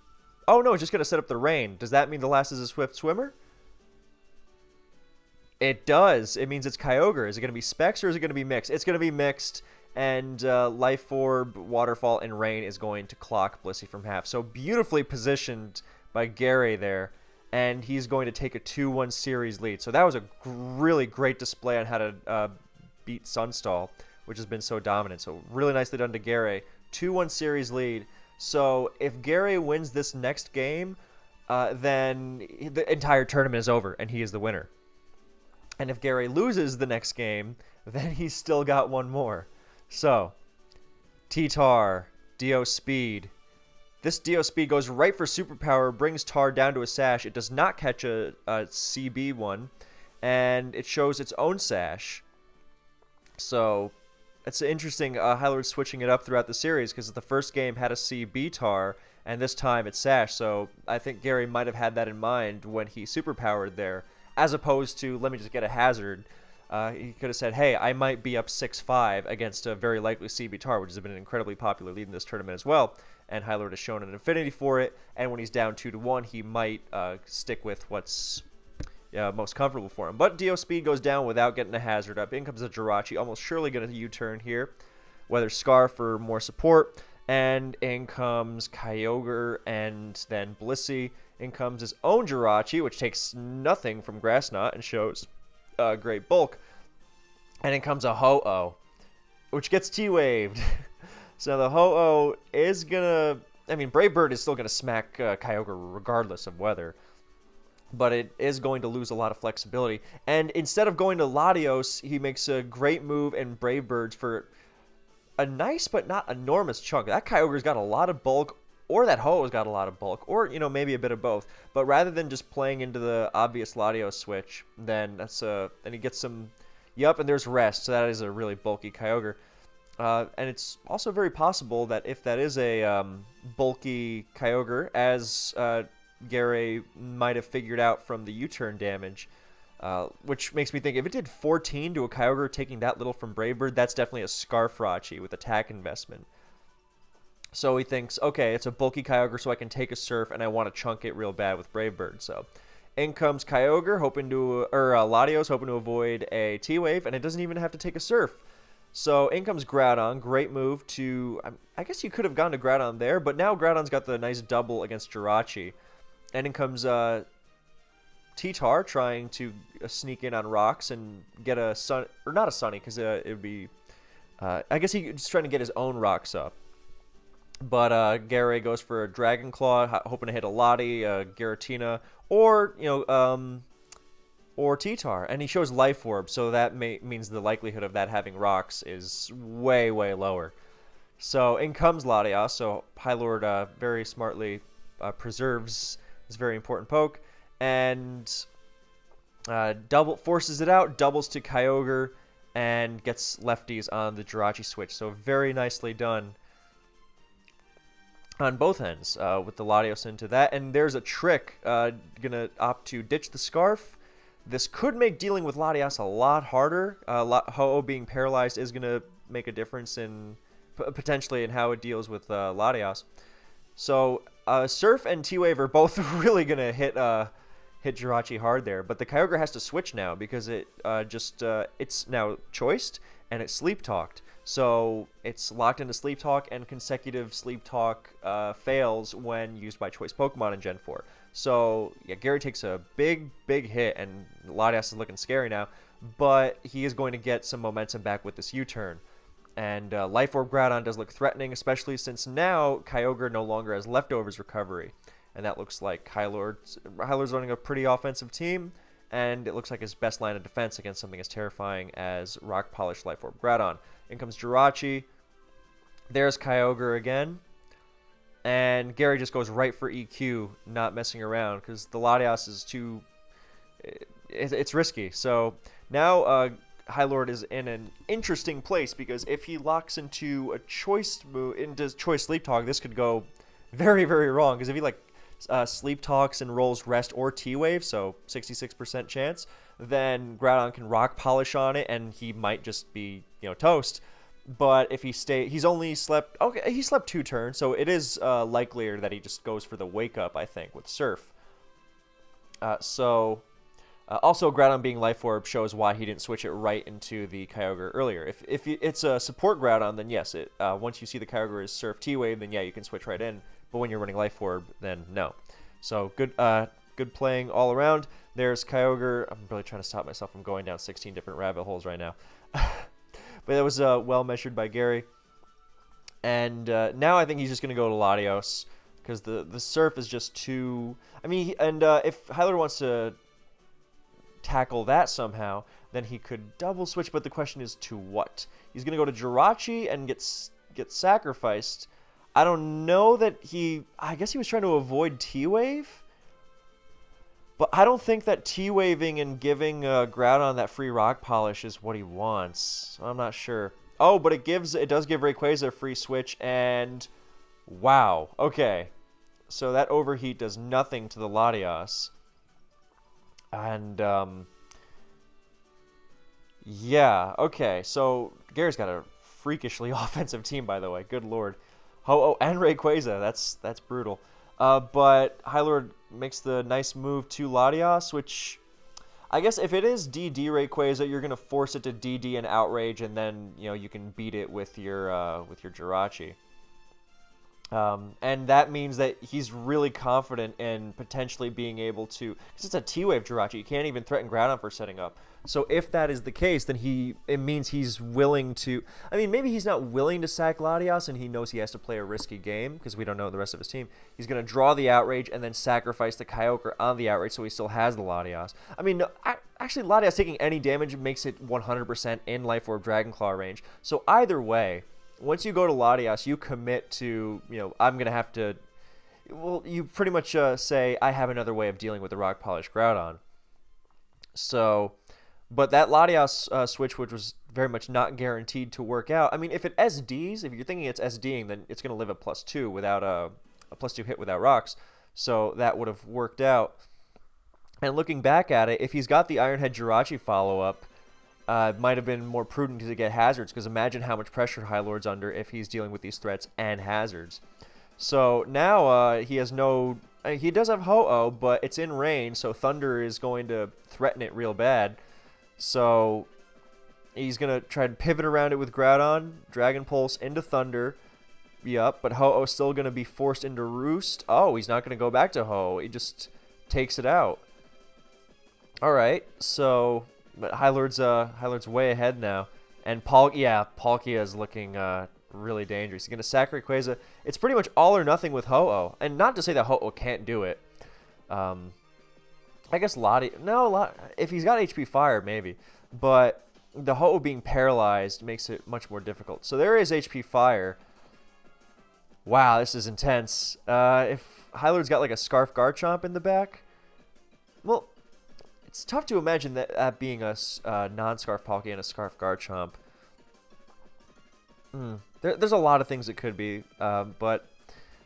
[SPEAKER 1] Oh, no, it's just going to set up the rain. Does that mean the last is a swift swimmer? It does. It means it's Kyogre. Is it going to be Specs, or is it going to be mixed? It's going to be mixed, and Life Orb, Waterfall, and Rain is going to clock Blissey from half. So beautifully positioned by Gary there. And he's going to take a 2-1 series lead. So that was a really great display on how to beat Sunstall, which has been so dominant. So really nicely done to Gary. 2-1 series lead. So if Gary wins this next game, then the entire tournament is over, and he is the winner. And if Gary loses the next game, then he's still got one more. So, T-Tar, Dio Speed. This Dio Speed goes right for Superpower, brings Tar down to a Sash. It does not catch a CB one, and it shows its own Sash. So, it's interesting. Hylord switching it up throughout the series, because the first game had a CB Tar, and this time it's Sash. So, I think Gary might have had that in mind when he Superpowered there, as opposed to, let me just get a Hazard. He could have said, hey, I might be up 6-5 against a very likely CB Tar, which has been an incredibly popular lead in this tournament as well. And Hylord has shown an affinity for it, and when he's down 2-1, he might stick with what's most comfortable for him. But Dio Speed goes down without getting a Hazard up. In comes a Jirachi, almost surely going to U-turn here. Weather Scarf for more support, and in comes Kyogre and then Blissey. In comes his own Jirachi, which takes nothing from Grass Knot and shows great bulk. And in comes a Ho-Oh, which gets T-Waved. So the Ho-Oh is going to... I mean, Brave Bird is still going to smack Kyogre regardless of weather. But it is going to lose a lot of flexibility. And instead of going to Latios, he makes a great move in Brave Birds for a nice but not enormous chunk. That Kyogre's got a lot of bulk, or that Ho-Oh's got a lot of bulk, or, maybe a bit of both. But rather than just playing into the obvious Latios switch, then that's and he gets some... Yup, and there's Rest, so that is a really bulky Kyogre. And it's also very possible that if that is a bulky Kyogre, as Gary might have figured out from the U-turn damage, which makes me think if it did 14 to a Kyogre taking that little from Brave Bird, that's definitely a Scarfrachi with attack investment. So he thinks, okay, it's a bulky Kyogre, so I can take a Surf, and I want to chunk it real bad with Brave Bird. So in comes Kyogre, Latios, hoping to avoid a T-Wave, and it doesn't even have to take a Surf. So in comes Groudon, great move to, I guess you could have gone to Groudon there, but now Groudon's got the nice double against Jirachi. And in comes T-Tar trying to sneak in on rocks and get a Sun, or not a Sunny, because it would be, I guess he's trying to get his own rocks up. But Gary goes for a Dragon Claw, hoping to hit a Lottie, Giratina, or or T-Tar, and he shows Life Orb, so that means the likelihood of that having rocks is way, way lower. So in comes Latias, so Hylord very smartly preserves this very important poke, and forces it out, doubles to Kyogre, and gets lefties on the Jirachi switch. So very nicely done on both ends with the Latios into that. And there's a trick, gonna opt to ditch the Scarf. This could make dealing with Latias a lot harder. Ho-Oh being paralyzed is gonna make a difference in potentially in how it deals with Latias. So Surf and T-Wave are both really gonna hit Jirachi hard there, but the Kyogre has to switch now because it's now choiced and it's Sleep Talked. So it's locked into Sleep Talk, and consecutive Sleep Talk fails when used by choice Pokemon in Gen 4. So yeah, Gary takes a big, big hit, and Latias is looking scary now, but he is going to get some momentum back with this U-turn. And Life Orb Groudon does look threatening, especially since now Kyogre no longer has Leftovers recovery. And that looks like Hylord's running a pretty offensive team, and it looks like his best line of defense against something as terrifying as Rock Polish Life Orb Groudon. In comes Jirachi. There's Kyogre again. And Gary just goes right for EQ, not messing around, because the Latias is too... It's risky. So now Hylord is in an interesting place, because if he locks into a choice move, into choice Sleep Talk, this could go very, very wrong. Because if he Sleep Talks and rolls Rest or T-Wave, so 66% chance, then Groudon can Rock Polish on it, and he might just be, toast. But if he he's only slept, okay, he slept 2 turns, so it is likelier that he just goes for the Wake Up, I think, with Surf. Also, Groudon being Life Orb shows why he didn't switch it right into the Kyogre earlier. If it's a support Groudon, then yes, once you see the Kyogre is Surf T-Wave, then yeah, you can switch right in. But when you're running Life Orb, then no. So good playing all around. There's Kyogre. I'm really trying to stop myself from going down 16 different rabbit holes right now. But that was well measured by Gary. And now I think he's just going to go to Latios, because the Surf is just too... I mean, if Hylord wants to tackle that somehow, then he could double switch, but the question is to what? He's going to go to Jirachi and get sacrificed. I don't know that I guess he was trying to avoid T-Wave? But I don't think that T-Waving and giving Groudon that free Rock Polish is what he wants. So I'm not sure. Oh, but it does give Rayquaza a free switch, and wow. Okay. So that Overheat does nothing to the Latias. And, yeah. Okay, so Gary's got a freakishly offensive team, by the way. Good lord. Oh, and Rayquaza. That's brutal. But Hylord makes the nice move to Latias, which I guess if it is DD Rayquaza, you're gonna force it to DD and Outrage, and then you can beat it with your Jirachi. And that means that he's really confident in potentially being able to, because it's a T-Wave Jirachi, you can't even threaten Groudon for setting up. So if that is the case, then it means he's willing to, I mean, maybe he's not willing to sack Latias and he knows he has to play a risky game because we don't know the rest of his team. He's going to draw the Outrage and then sacrifice the Kyogre on the Outrage so he still has the Latias. I mean, actually, Latias taking any damage makes it 100% in Life Orb Dragon Claw range. So either way, once you go to Latias, you commit to, I'm going to have to, well, you pretty much say, I have another way of dealing with the Rock Polish Groudon. So, but that Latias switch, which was very much not guaranteed to work out, I mean, if it SDs, if you're thinking it's SDing, then it's going to live a +2 without a +2 hit without rocks. So that would have worked out. And looking back at it, if he's got the Iron Head Jirachi follow-up, it might have been more prudent to get hazards, because imagine how much pressure High Lord's under if he's dealing with these threats and hazards. So now he has no... he does have Ho-Oh, but it's in range, so Thunder is going to threaten it real bad. So he's going to try to pivot around it with Groudon, Dragon Pulse into Thunder. Yup, but Ho-Oh's still going to be forced into Roost. Oh, he's not going to go back to Ho-Oh. He just takes it out. Alright, so... but High Lord's way ahead now. And Palkia is looking really dangerous. He's going to sack Rayquaza. It's pretty much all or nothing with Ho-Oh. And not to say that Ho-Oh can't do it. I guess Lottie... no, if he's got HP Fire, maybe. But the Ho-Oh being paralyzed makes it much more difficult. So there is HP Fire. Wow, this is intense. If High Lord's got like a Scarf Garchomp in the back... well... it's tough to imagine that being a non-Scarf Palkia and a Scarf Garchomp. There's a lot of things it could be, but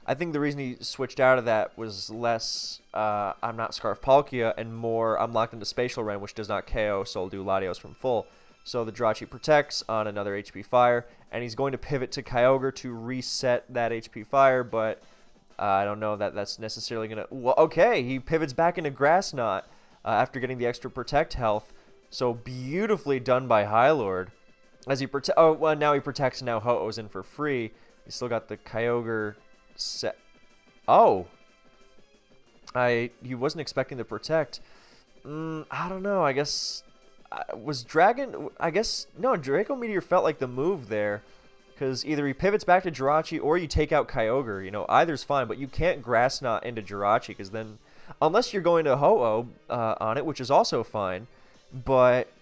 [SPEAKER 1] I think the reason he switched out of that was less I'm not Scarf Palkia and more I'm locked into Spatial Rend, which does not KO, so I'll do Latios from full. So the Jirachi protects on another HP Fire, and he's going to pivot to Kyogre to reset that HP Fire, but I don't know that that's necessarily going to... well, okay, he pivots back into Grass Knot. After getting the extra Protect health. So beautifully done by High Lord. As he oh, well, now he protects, and now Ho-Oh's in for free. He's still got the Kyogre set. Oh. He wasn't expecting the Protect. I don't know. I guess... was Dragon... I guess... no, Draco Meteor felt like the move there. Because either he pivots back to Jirachi, or you take out Kyogre. You know, either's fine. But you can't Grass Knot into Jirachi, because then... unless you're going to Ho-Oh on it, which is also fine. But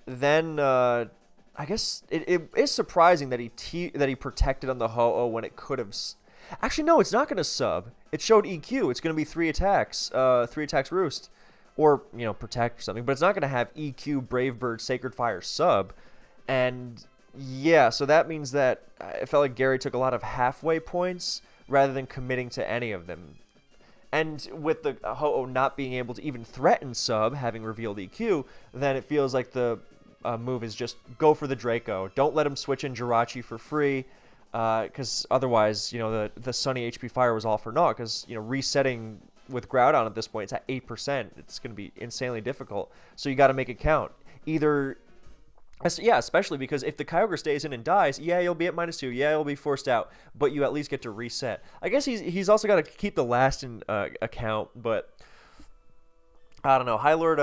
[SPEAKER 1] then I guess it is surprising that he protected on the Ho-Oh when it could have... actually, no, it's not going to sub. It showed EQ. It's going to be 3 attacks. 3 attacks Roost. Or, you know, Protect or something. But it's not going to have EQ, Brave Bird, Sacred Fire sub. And, yeah, so that means that I felt like Gary took a lot of halfway points rather than committing to any of them. And with the Ho-Oh not being able to even threaten sub, having revealed EQ, then it feels like the move is just go for the Draco. Don't let him switch in Jirachi for free, because otherwise, you know, the Sunny HP Fire was all for naught, because, you know, resetting with Groudon at this point, it's at 8%. It's going to be insanely difficult. So you got to make it count. Either... yeah, especially because if the Kyogre stays in and dies, yeah, you'll be at -2. Yeah, you'll be forced out, but you at least get to reset. I guess he's also got to keep the last in account, but I don't know. High Lord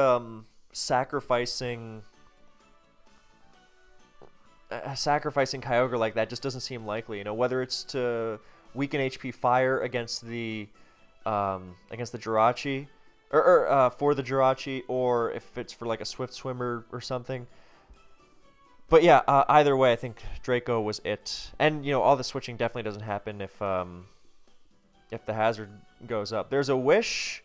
[SPEAKER 1] sacrificing Kyogre like that just doesn't seem likely. You know, whether it's to weaken HP Fire against the Jirachi, or for the Jirachi, or if it's for like a Swift Swimmer or something. But yeah, either way, I think Draco was it. And, you know, all the switching definitely doesn't happen if the hazard goes up. There's a Wish,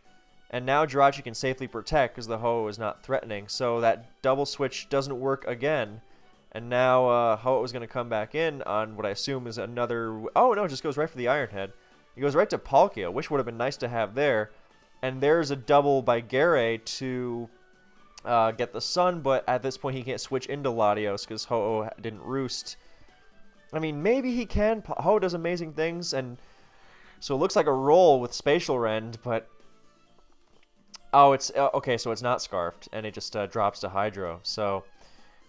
[SPEAKER 1] and now Jirachi can safely protect because the Ho-Oh is not threatening. So that double switch doesn't work again. And now Ho-Oh is going to come back in on what I assume is another... oh, no, it just goes right for the Iron Head. He goes right to Palkia. Wish would have been nice to have there. And there's a double by Gary to... get the Sun, but at this point he can't switch into Latios because Ho-Oh didn't Roost. I mean, maybe he can. Ho-Oh does amazing things, and so it looks like a roll with Spatial Rend, but... oh, it's... okay, so it's not Scarfed, and it just drops to Hydro, so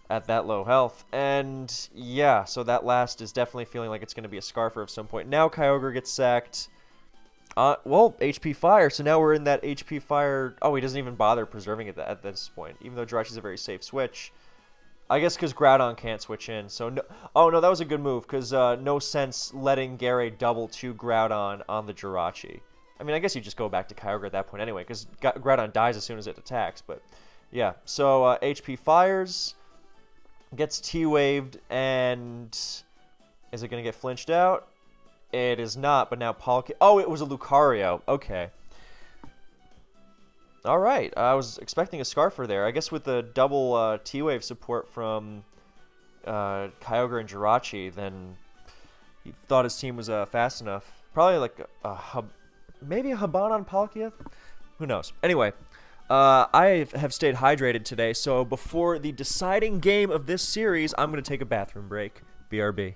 [SPEAKER 1] at that low health. And, yeah, so that last is definitely feeling like it's going to be a Scarfer at some point. Now Kyogre gets sacked. Well, HP Fire, so now we're in that HP Fire... oh, he doesn't even bother preserving it at this point, even though Jirachi's a very safe switch. I guess because Groudon can't switch in, so... no, oh, no, that was a good move, because no sense letting Gary double to Groudon on the Jirachi. I mean, I guess you just go back to Kyogre at that point anyway, because Groudon dies as soon as it attacks, but... yeah, so HP Fires, gets T-Waved, and... is it going to get flinched out? It is not, but now Palkia... oh, it was a Lucario. Okay. Alright, I was expecting a Scarfer there. I guess with the double T-Wave support from Kyogre and Jirachi, then he thought his team was fast enough. Probably like maybe a Haban on Palkia? Who knows? Anyway, I have stayed hydrated today, so before the deciding game of this series, I'm going to take a bathroom break. BRB.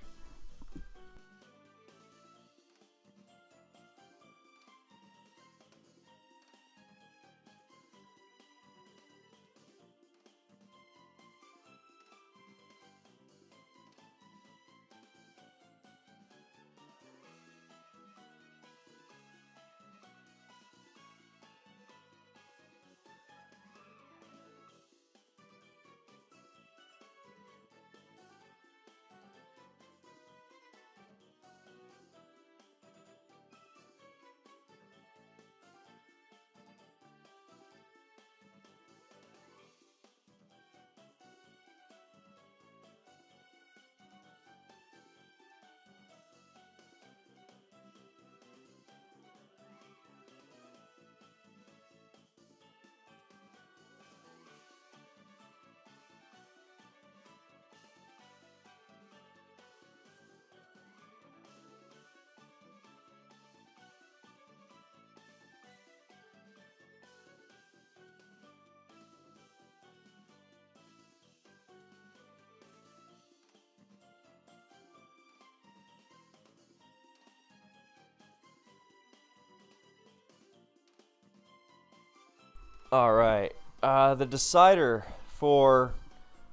[SPEAKER 1] All right. The decider for,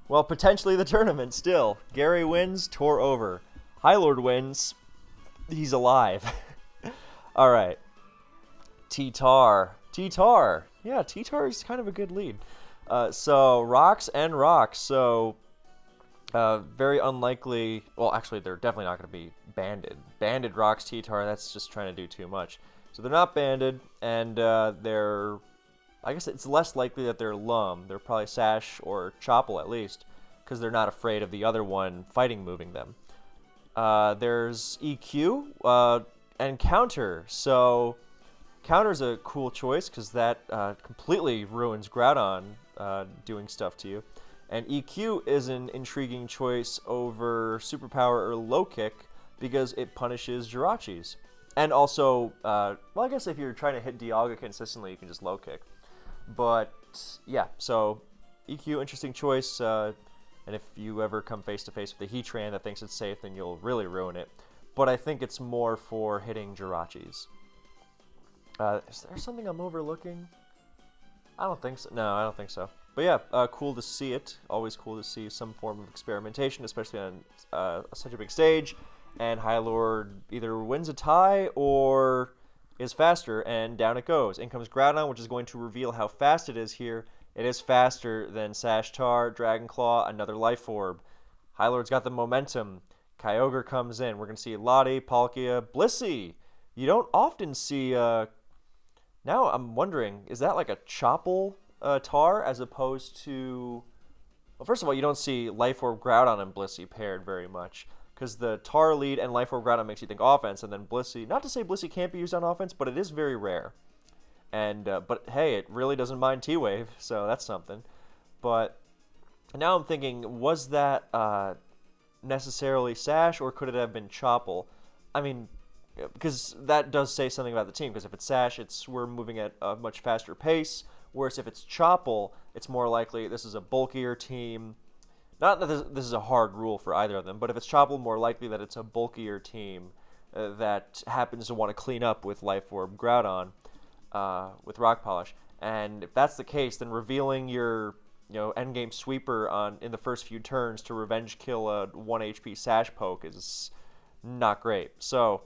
[SPEAKER 1] well, potentially the tournament still. Gary wins, tour over. High Lord wins, he's alive. All right. T-Tar. T-Tar. Yeah, T-Tar is kind of a good lead. So, rocks and rocks. So, very unlikely. Well, actually, they're definitely not going to be banded. Banded rocks T-Tar, that's just trying to do too much. So, they're not banded, and they're. I guess it's less likely that they're Lum. They're probably Sash or Chopple at least, because they're not afraid of the other one fighting moving them. There's EQ and Counter. So Counter's a cool choice because that completely ruins Groudon doing stuff to you. And EQ is an intriguing choice over Superpower or Low Kick because it punishes Jirachis. And also, well, I guess if you're trying to hit Dialga consistently, you can just Low Kick. But, yeah, so EQ, interesting choice. And if you ever come face-to-face with a Heatran that thinks it's safe, then you'll really ruin it. But I think it's more for hitting Jirachis. Is there something I'm overlooking? I don't think so. No, I don't think so. But yeah, cool to see it. Always cool to see some form of experimentation, especially on such a big stage. And High Lord either wins a tie or is faster, and down it goes. In comes Groudon, which is going to reveal how fast it is here. It is faster than Sash Tar, Dragon Claw, another Life Orb. High Lord's got the momentum. Kyogre comes in. We're going to see Lottie, Palkia, Blissey. You don't often see... now I'm wondering, is that like a Chopple Tar as opposed to... Well, first of all, you don't see Life Orb Groudon and Blissey paired very much, because the Tar lead and Life Orb Groudon makes you think offense, and then Blissey, not to say Blissey can't be used on offense, but it is very rare. And but hey, it really doesn't mind T-Wave, so that's something. But now I'm thinking, was that necessarily Sash, or could it have been Chopple? I mean, because that does say something about the team, because if it's Sash, we're moving at a much faster pace, whereas if it's Chopple, it's more likely this is a bulkier team. Not that this is a hard rule for either of them, but if it's Chopple, more likely that it's a bulkier team that happens to want to clean up with Life Orb Groudon with Rock Polish. And if that's the case, then revealing your endgame sweeper in the first few turns to revenge kill a 1 HP Sash poke is not great. So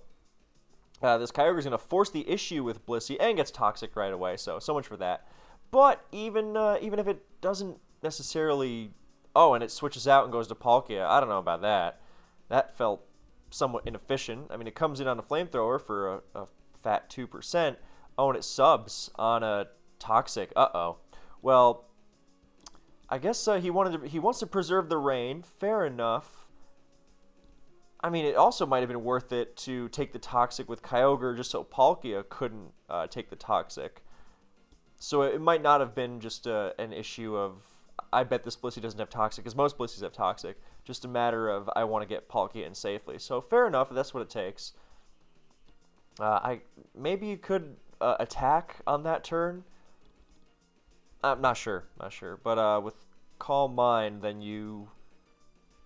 [SPEAKER 1] this Kyogre is going to force the issue with Blissey and gets Toxic right away, so much for that. But even if it doesn't necessarily... Oh, and it switches out and goes to Palkia. I don't know about that. That felt somewhat inefficient. I mean, it comes in on a Flamethrower for a fat 2%. Oh, and it subs on a Toxic. Uh-oh. Well, I guess he wants to preserve the rain. Fair enough. I mean, it also might have been worth it to take the Toxic with Kyogre just so Palkia couldn't take the Toxic. So it might not have been just an issue of... I bet this Blissey doesn't have Toxic, because most Blisseys have Toxic. Just a matter of, I want to get Palkia in safely. So fair enough, that's what it takes. Maybe you could attack on that turn. I'm not sure, but with Calm Mind, then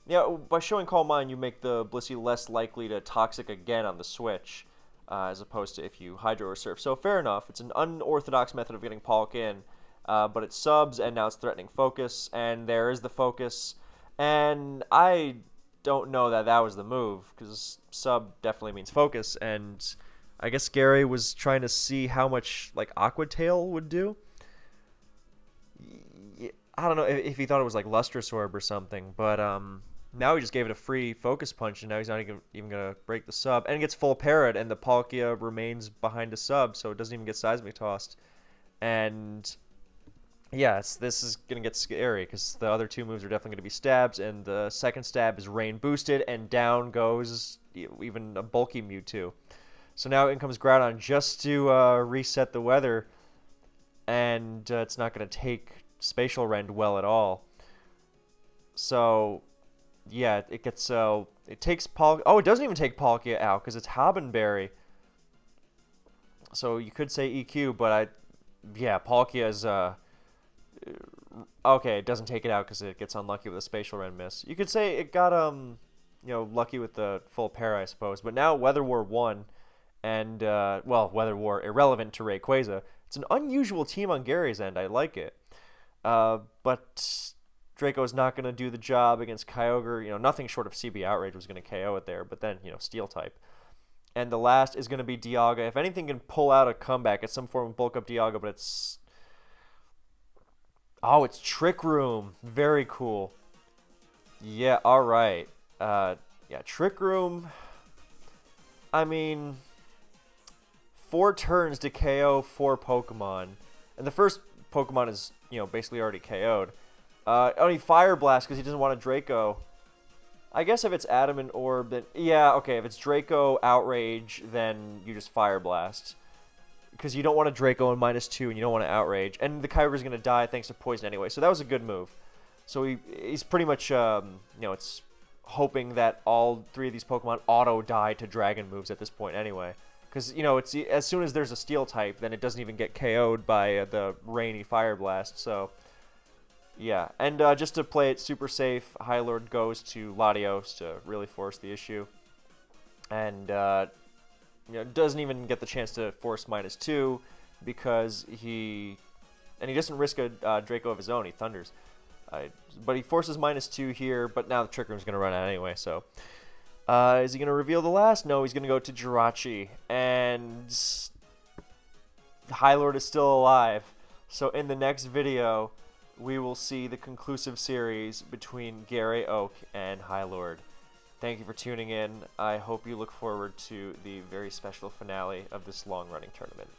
[SPEAKER 1] yeah, by showing Calm Mind, you make the Blissey less likely to toxic again on the switch, as opposed to if you Hydro or Surf. So fair enough, it's an unorthodox method of getting Polk in, but it subs, and now it's threatening focus, and there is the focus, and I don't know that that was the move, because sub definitely means focus, and I guess Gary was trying to see how much, like, Aqua Tail would do. I don't know if he thought it was like Lustrous Orb or something, but now he just gave it a free focus punch, and now he's not even gonna break the sub, and it gets full parrot, and the Palkia remains behind a sub, so it doesn't even get seismic tossed, and yeah, this is gonna get scary because the other two moves are definitely gonna be stabs, and the second stab is rain boosted, and down goes even a bulky Mewtwo. So now in comes Groudon just to reset the weather, and it's not gonna take Spatial Rend well at all. So yeah, it gets it takes Palkia. Oh, it doesn't even take Palkia out because it's Habenberry. So you could say EQ, but yeah, Palkia is okay. It doesn't take it out because it gets unlucky with a Spatial Rend miss. You could say it got lucky with the full pair, I suppose. But now Weather War won, and well, Weather War irrelevant to Rayquaza. It's an unusual team on Gary's end. I like it. But Draco's not going to do the job against Kyogre. Nothing short of CB Outrage was going to KO it there, but then, Steel type. And the last is going to be Dialga. If anything can pull out a comeback, it's some form of bulk up Dialga, but it's... Oh, it's Trick Room. Very cool. Yeah, alright. Yeah, Trick Room... I mean... 4 turns to KO 4 Pokemon. And the first Pokemon is, basically already KO'd. Only Fire Blast because he doesn't want a Draco. I guess if it's Adamant Orb, then... Yeah, okay, if it's Draco Outrage, then you just Fire Blast. Because you don't want a Draco in -2, and you don't want to Outrage. And the Kyogre's going to die thanks to Poison anyway, so that was a good move. So he's pretty much, it's hoping that all 3 of these Pokemon auto-die to Dragon moves at this point anyway. Because, it's as soon as there's a Steel type, then it doesn't even get KO'd by the rainy Fire Blast. So, yeah. And just to play it super safe, High Lord goes to Latios to really force the issue. And, doesn't even get the chance to force -2 because he doesn't risk a Draco of his own. He Thunders. But he forces -2 here, but now the Trick Room's going to run out anyway, so... is he going to reveal the last? No, he's going to go to Jirachi. And High Lord is still alive. So in the next video, we will see the conclusive series between Gary Oak and High Lord. Thank you for tuning in. I hope you look forward to the very special finale of this long-running tournament.